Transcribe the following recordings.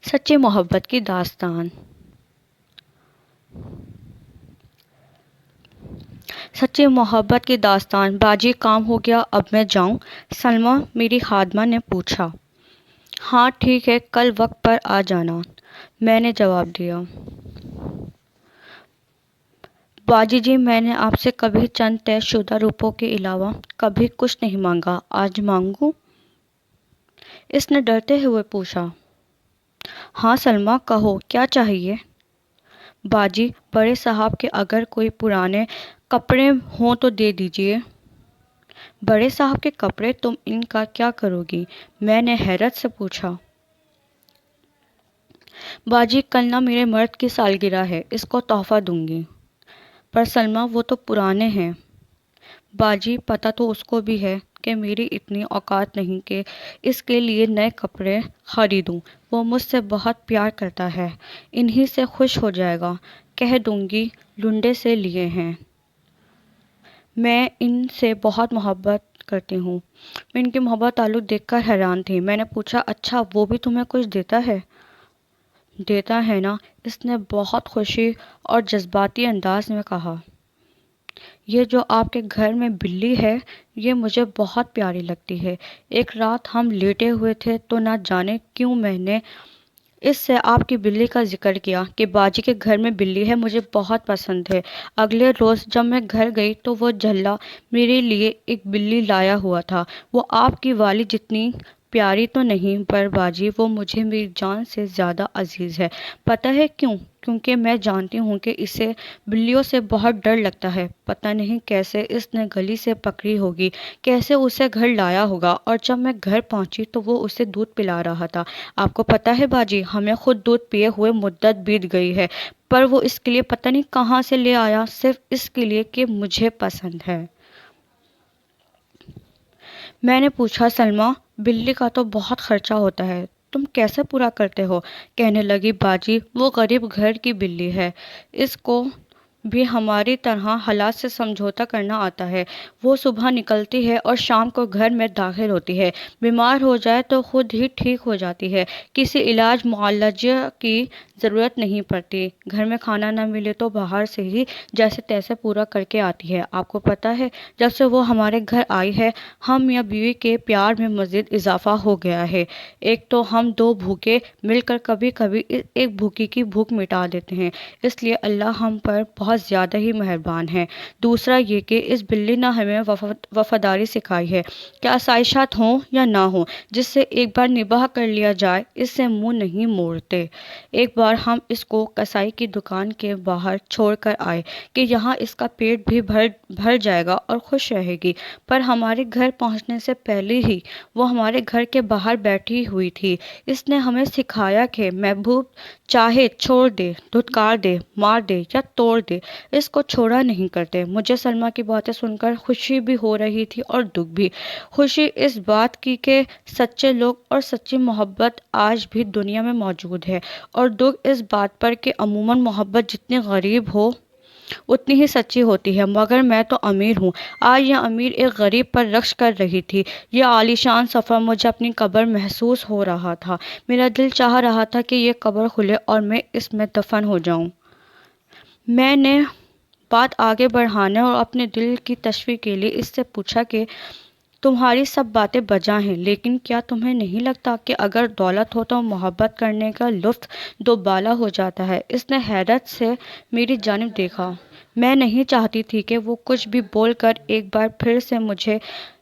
سچی محبت کی داستان۔ سچی محبت کی داستان۔ باجی کام ہو گیا، اب میں جاؤں؟ سلمیٰ میری خادمہ نے پوچھا۔ ہاں ٹھیک ہے، کل وقت پر آ جانا، میں نے جواب دیا۔ باجی جی، میں نے آپ سے کبھی چند طے شدہ روپوں کے علاوہ کبھی کچھ نہیں مانگا، آج مانگوں؟ اس نے ڈرتے ہوئے پوچھا۔ ہاں سلمیٰ، کہو کیا چاہیے؟ باجی، بڑے صاحب کے اگر کوئی پرانے کپڑے ہوں تو دے دیجیے۔ بڑے صاحب کے کپڑے؟ تم ان کا کیا کرو گی؟ میں نے حیرت سے پوچھا۔ باجی، کل نہ میرے مرد کی سالگرہ ہے، اس کو تحفہ دوں گی۔ پر سلمیٰ، وہ تو پرانے ہیں۔ باجی، پتہ تو اس کو بھی ہے کہ میری اتنی اوقات نہیں کہ اس کے لیے نئے کپڑے خریدوں۔ وہ مجھ سے بہت پیار کرتا ہے، انہی سے خوش ہو جائے گا، کہہ دوں گی لنڈے سے لیے ہیں۔ میں ان سے بہت محبت کرتی ہوں۔ میں ان کی محبت تعلق دیکھ کر حیران تھی۔ میں نے پوچھا، اچھا وہ بھی تمہیں کچھ دیتا ہے؟ دیتا ہے نا، اس نے بہت خوشی اور جذباتی انداز میں کہا۔ یہ جو آپ کے گھر میں بلی ہے، یہ مجھے بہت پیاری لگتی ہے۔ ایک رات ہم لیٹے ہوئے تھے تو نہ جانے کیوں میں نے اس سے آپ کی بلی کا ذکر کیا کہ باجی کے گھر میں بلی ہے، مجھے بہت پسند ہے۔ اگلے روز جب میں گھر گئی تو وہ جھلا میرے لیے ایک بلی لایا ہوا تھا۔ وہ آپ کی والی جتنی پیاری تو نہیں، پر باجی وہ مجھے میری جان سے زیادہ عزیز ہے۔ پتہ ہے کیوں؟ کیونکہ میں جانتی ہوں کہ اسے بلیوں سے بہت ڈر لگتا ہے۔ پتہ نہیں کیسے اس نے گلی سے پکڑی ہوگی، کیسے اسے گھر لایا ہوگا، اور جب میں گھر پہنچی تو وہ اسے دودھ پلا رہا تھا۔ آپ کو پتہ ہے باجی، ہمیں خود دودھ پیے ہوئے مدت بیت گئی ہے، پر وہ اس کے لیے پتہ نہیں کہاں سے لے آیا، صرف اس کے لیے کہ مجھے پسند ہے۔ میں نے پوچھا، سلمیٰ، بلی کا تو بہت خرچہ ہوتا ہے، تم کیسے پورا کرتے ہو؟ کہنے لگی، باجی وہ غریب گھر کی بلی ہے، اس کو بھی ہماری طرح حالات سے سمجھوتا کرنا آتا ہے۔ وہ صبح نکلتی ہے اور شام کو گھر میں داخل ہوتی ہے، بیمار ہو جائے تو خود ہی ٹھیک ہو جاتی ہے، کسی علاج معالجے کی ضرورت نہیں پڑتی، گھر میں کھانا نہ ملے تو باہر سے ہی جیسے تیسے پورا کر کے آتی ہے۔ آپ کو پتہ ہے، جب سے وہ ہمارے گھر آئی ہے، ہم میاں بیوی کے پیار میں مزید اضافہ ہو گیا ہے۔ ایک تو ہم دو بھوکے مل کر کبھی کبھی ایک بھوکی کی بھوک مٹا دیتے ہیں، اس لیے اللہ ہم پر بہت زیادہ ہی مہربان ہے۔ دوسرا یہ کہ اس بلی نے ہمیں وفاداری سکھائی ہے کہ آسائشات ہوں یا نہ ہوں، جس سے ایک بار نباہ کر لیا جائے اس سے منہ نہیں موڑتے۔ ایک بار ہم اس کو کسائی کی دکان کے باہر چھوڑ کر آئے کہ یہاں اس کا پیٹ بھی بھر جائے گا اور خوش رہے گی، پر ہمارے گھر پہنچنے سے پہلے ہی وہ ہمارے گھر کے باہر بیٹھی ہوئی تھی۔ اس نے ہمیں سکھایا کہ محبوب چاہے چھوڑ دے، دھتکار دے، مار دے یا توڑ دے، اس کو چھوڑا نہیں کرتے۔ مجھے سلمیٰ کی باتیں سن کر خوشی بھی ہو رہی تھی اور دکھ بھی۔ خوشی اس بات کی کہ سچے لوگ اور سچی محبت آج بھی دنیا میں موجود ہے، اور دکھ اس بات پر کہ عموماً محبت جتنی غریب ہو اتنی ہی سچی ہوتی ہے۔ مگر میں تو امیر ہوں۔ آج یہ امیر ایک غریب پر رقص کر رہی تھی۔ یہ عالیشان سفر مجھے اپنی قبر محسوس ہو رہا تھا۔ میرا دل چاہ رہا تھا کہ یہ قبر کھلے اور میں اس میں دفن ہو جاؤں۔ میں نے بات آگے بڑھانے اور اپنے دل کی تشفی کے لیے اس سے پوچھا کہ تمہاری سب باتیں بجا ہیں، لیکن کیا تمہیں نہیں لگتا کہ اگر دولت ہو تو محبت کرنے کا لطف دوبالا ہو جاتا ہے؟ اس نے حیرت سے میری جانب دیکھا۔ میں نہیں چاہتی تھی کہ وہ کچھ بھی بول کر ایک بار پھر سے مجھے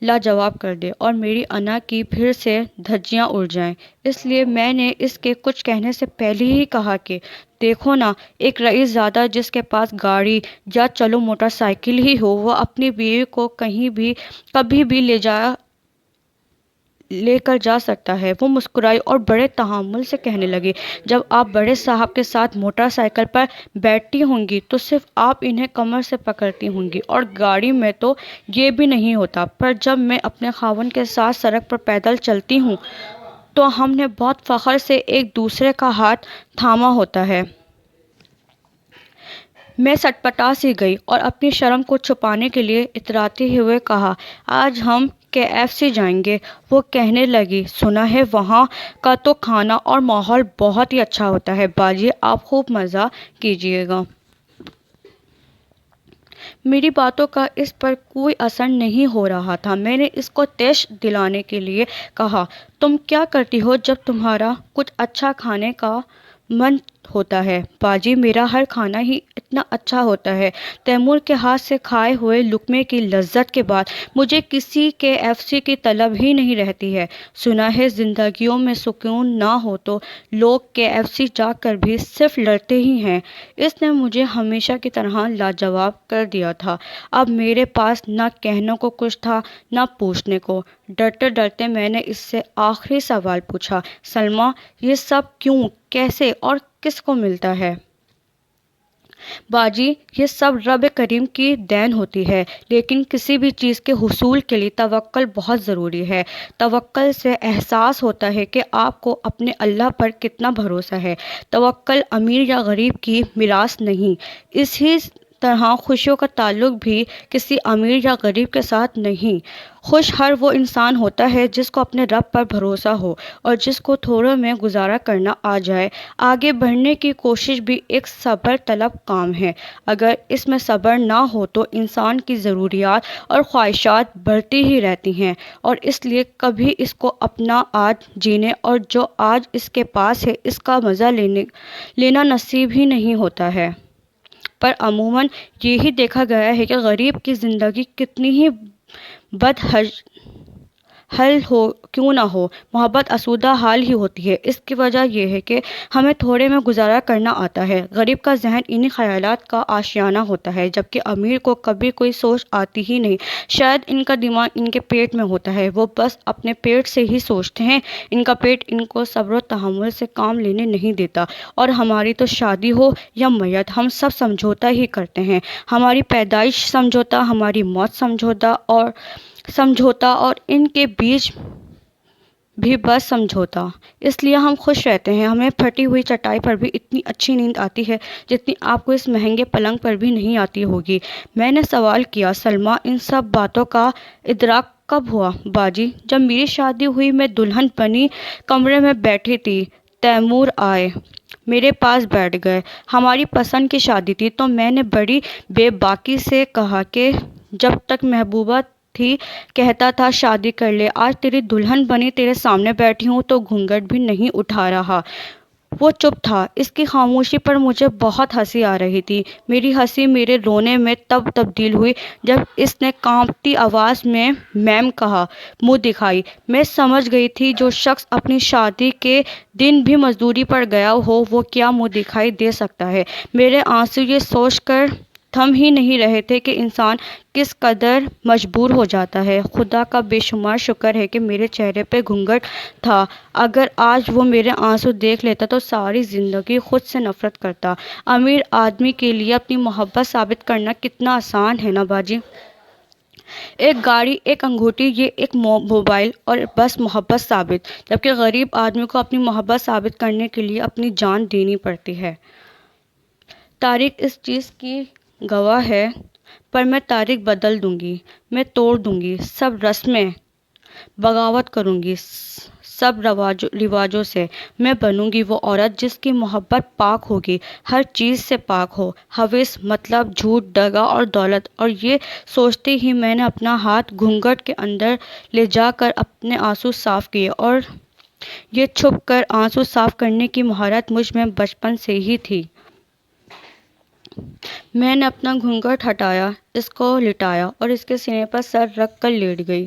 لاجواب کر دے اور میری انا کی پھر سے دھجیاں اڑ جائیں، اس لیے میں نے اس کے کچھ کہنے سے پہلے ہی کہا کہ دیکھو نا، ایک رئیس زادہ جس کے پاس گاڑی یا چلو موٹر سائیکل ہی ہو، وہ اپنی بیوی کو کہیں بھی کبھی بھی لے کر جا سکتا ہے۔ وہ مسکرائی اور بڑے تحمل سے کہنے لگی، جب آپ بڑے صاحب کے ساتھ موٹر سائیکل پر بیٹھتی ہوں گی تو صرف آپ انہیں کمر سے پکڑتی ہوں گی، اور گاڑی میں تو یہ بھی نہیں ہوتا، پر جب میں اپنے خاوند کے ساتھ سڑک پر پیدل چلتی ہوں تو ہم نے بہت فخر سے ایک دوسرے کا ہاتھ تھاما ہوتا ہے۔ میں سٹپٹا سی گئی اور اپنی شرم کو چھپانے کے لیے اتراتے ہوئے کہا، آج ہم KFC جائیں گے۔ وہ کہنے لگی، سنا ہے وہاں کا تو کھانا اور ماحول بہت ہی اچھا ہوتا ہے باجی، آپ خوب مزہ کیجیے گا۔ میری باتوں کا اس پر کوئی اثر نہیں ہو رہا تھا۔ میں نے اس کو تیش دلانے کے لیے کہا، تم کیا کرتی ہو جب تمہارا کچھ اچھا کھانے کا من ہوتا ہے؟ باجی، میرا ہر کھانا ہی اتنا اچھا ہوتا ہے۔ تیمور کے ہاتھ سے کھائے ہوئے لقمے کی لذت کے بعد مجھے کسی KFC کی طلب ہی نہیں رہتی ہے۔ سنا ہے زندگیوں میں سکون نہ ہو تو لوگ KFC جا کر بھی صرف لڑتے ہی ہیں۔ اس نے مجھے ہمیشہ کی طرح لاجواب کر دیا تھا۔ اب میرے پاس نہ کہنے کو کچھ تھا نہ پوچھنے کو۔ ڈرتے ڈرتے میں نے اس سے آخری سوال پوچھا، سلمیٰ، یہ سب کیوں، کیسے اور کس کو ملتا ہے؟ باجی، یہ سب رب کریم کی دین ہوتی ہے، لیکن کسی بھی چیز کے حصول کے لیے توکل بہت ضروری ہے۔ توکل سے احساس ہوتا ہے کہ آپ کو اپنے اللہ پر کتنا بھروسہ ہے۔ توکل امیر یا غریب کی میراث نہیں۔ اسی طرح خوشیوں کا تعلق بھی کسی امیر یا غریب کے ساتھ نہیں۔ خوش ہر وہ انسان ہوتا ہے جس کو اپنے رب پر بھروسہ ہو اور جس کو تھوڑے میں گزارا کرنا آ جائے۔ آگے بڑھنے کی کوشش بھی ایک صبر طلب کام ہے۔ اگر اس میں صبر نہ ہو تو انسان کی ضروریات اور خواہشات بڑھتی ہی رہتی ہیں، اور اس لیے کبھی اس کو اپنا آج جینے اور جو آج اس کے پاس ہے اس کا مزہ لینا نصیب ہی نہیں ہوتا ہے۔ پر عموماً یہی دیکھا گیا ہے کہ غریب کی زندگی کتنی ہی حل ہو کیوں نہ ہو، محبت آسودہ حال ہی ہوتی ہے۔ اس کی وجہ یہ ہے کہ ہمیں تھوڑے میں گزارا کرنا آتا ہے۔ غریب کا ذہن انہی خیالات کا آشیانہ ہوتا ہے، جبکہ امیر کو کبھی کوئی سوچ آتی ہی نہیں۔ شاید ان کا دماغ ان کے پیٹ میں ہوتا ہے، وہ بس اپنے پیٹ سے ہی سوچتے ہیں۔ ان کا پیٹ ان کو صبر و تحمل سے کام لینے نہیں دیتا، اور ہماری تو شادی ہو یا میت ہم سب سمجھوتہ ہی کرتے ہیں۔ ہماری پیدائش سمجھوتہ، ہماری موت سمجھوتہ اور ان کے بیچ بھی بس سمجھوتہ۔ اس لیے ہم خوش رہتے ہیں۔ ہمیں پھٹی ہوئی چٹائی پر بھی اتنی اچھی نیند آتی ہے جتنی آپ کو اس مہنگے پلنگ پر بھی نہیں آتی ہوگی۔ میں نے سوال کیا، سلمیٰ، ان سب باتوں کا ادراک کب ہوا؟ باجی، جب میری شادی ہوئی، میں دلہن بنی کمرے میں بیٹھی تھی، تیمور آئے، میرے پاس بیٹھ گئے۔ ہماری پسند کی شادی تھی، تو میں نے بڑی بے باکی سے کہا کہ جب تک محبوبہ تھی کہتا تھا شادی کر لے، آج تیری دلہن بنی تیرے سامنے بیٹھی ہوں تو گھونگھٹ بھی نہیں اٹھا رہا۔ وہ چپ تھا۔ اس کی خاموشی پر مجھے بہت ہنسی آ رہی تھی۔ میری ہنسی میرے رونے میں تب تبدیل ہوئی جب اس نے کانپتی آواز میں میم کہا، منہ دکھائی۔ میں سمجھ گئی تھی جو شخص اپنی شادی کے دن بھی مزدوری پر گیا ہو وہ کیا منہ دکھائی دے سکتا ہے۔ میرے آنسو یہ سوچ کر تھم ہی نہیں رہے تھے کہ انسان کس قدر مجبور ہو جاتا ہے۔ خدا کا بے شمار شکر ہے کہ میرے چہرے پہ گھونگھٹ تھا۔ اگر آج وہ میرے آنسو دیکھ لیتا تو ساری زندگی خود سے نفرت کرتا۔ امیر آدمی کے لیے اپنی محبت ثابت کرنا کتنا آسان ہے نا باجی۔ ایک گاڑی، ایک انگوٹھی، یہ ایک موبائل اور بس محبت ثابت۔ جبکہ غریب آدمی کو اپنی محبت ثابت کرنے کے لیے اپنی جان دینی پڑتی ہے۔ تاریخ اس چیز کی گواہ ہے، پر میں تاریخ بدل دوں گی، میں توڑ دوں گی سب رسمیں، بغاوت کروں گی سب رواجوں سے۔ میں بنوں گی وہ عورت جس کی محبت پاک ہوگی، ہر چیز سے پاک ہو، ہوس، مطلب، جھوٹ، دغا اور دولت۔ اور یہ سوچتے ہی میں نے اپنا ہاتھ گھونگھٹ کے اندر لے جا کر اپنے آنسو صاف کیے، اور یہ چھپ کر آنسو صاف کرنے کی مہارت مجھ میں بچپن سے ہی تھی۔ میں نے اپنا گھونگھٹ ہٹایا، اس کو لٹایا اور اس کے سینے پر سر رکھ کر لیٹ گئی۔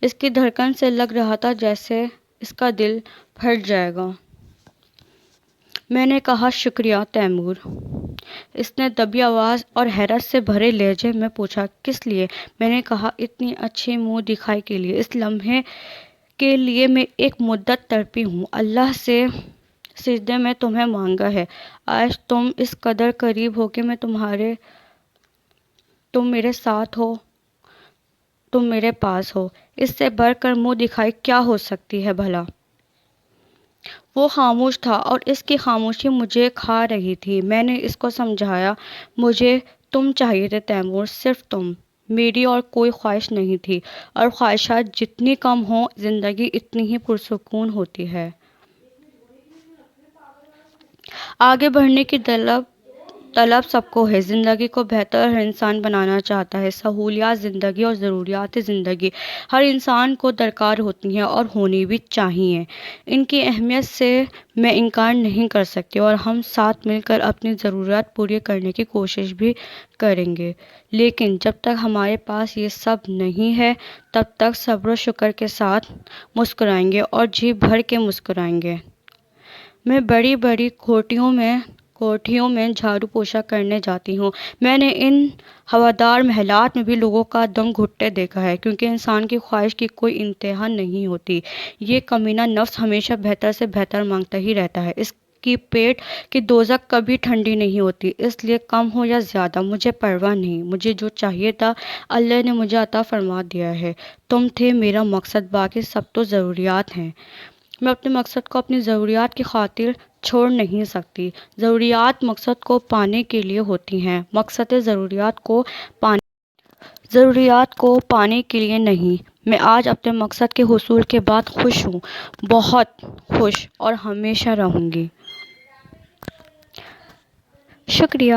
اس کی دھڑکن سے لگ رہا تھا جیسے اس کا دل پھٹ جائے گا۔ میں نے کہا، شکریہ تیمور۔ اس نے دبی آواز اور حیرت سے بھرے لہجے میں پوچھا، کس لیے؟ میں نے کہا، اتنی اچھی منہ دکھائی کے لیے۔ اس لمحے کے لیے میں ایک مدت تڑپی ہوں۔ اللہ سے سجدے میں تمہیں مانگا ہے۔ آج تم اس قدر قریب ہو کہ میں تم میرے ساتھ ہو، تم میرے پاس ہو، اس سے بڑھ کر منہ دکھائی کیا ہو سکتی ہے بھلا؟ وہ خاموش تھا اور اس کی خاموشی مجھے کھا رہی تھی۔ میں نے اس کو سمجھایا، مجھے تم چاہیے تھے تیمور، صرف تم۔ میری اور کوئی خواہش نہیں تھی، اور خواہشات جتنی کم ہوں زندگی اتنی ہی پرسکون ہوتی ہے۔ آگے بڑھنے کی طلب سب کو ہے، زندگی کو بہتر ہر انسان بنانا چاہتا ہے۔ سہولیات زندگی اور ضروریات زندگی ہر انسان کو درکار ہوتی ہیں اور ہونی بھی چاہیے۔ ان کی اہمیت سے میں انکار نہیں کر سکتی، اور ہم ساتھ مل کر اپنی ضروریات پوری کرنے کی کوشش بھی کریں گے۔ لیکن جب تک ہمارے پاس یہ سب نہیں ہے، تب تک صبر و شکر کے ساتھ مسکرائیں گے اور جی بھر کے مسکرائیں گے۔ میں بڑی بڑی کوٹھیوں میں جھاڑو پوچھا کرنے جاتی ہوں۔ میں نے ان ہوادار محلات میں بھی لوگوں کا دم گھٹتے دیکھا ہے، کیونکہ انسان کی خواہش کی کوئی انتہا نہیں ہوتی۔ یہ کمینہ نفس ہمیشہ بہتر سے بہتر مانگتا ہی رہتا ہے۔ اس کی پیٹ کی دوزخ کبھی ٹھنڈی نہیں ہوتی، اس لیے کم ہو یا زیادہ مجھے پرواہ نہیں۔ مجھے جو چاہیے تھا اللہ نے مجھے عطا فرما دیا ہے۔ تم تھے میرا مقصد، باقی سب تو ضروریات ہیں۔ میں اپنے مقصد کو اپنی ضروریات کی خاطر چھوڑ نہیں سکتی۔ ضروریات مقصد کو پانے کے لیے ہوتی ہیں، مقصد ضروریات کو پانے کے لیے نہیں۔ میں آج اپنے مقصد کے حصول کے بعد خوش ہوں، بہت خوش، اور ہمیشہ رہوں گی۔ شکریہ۔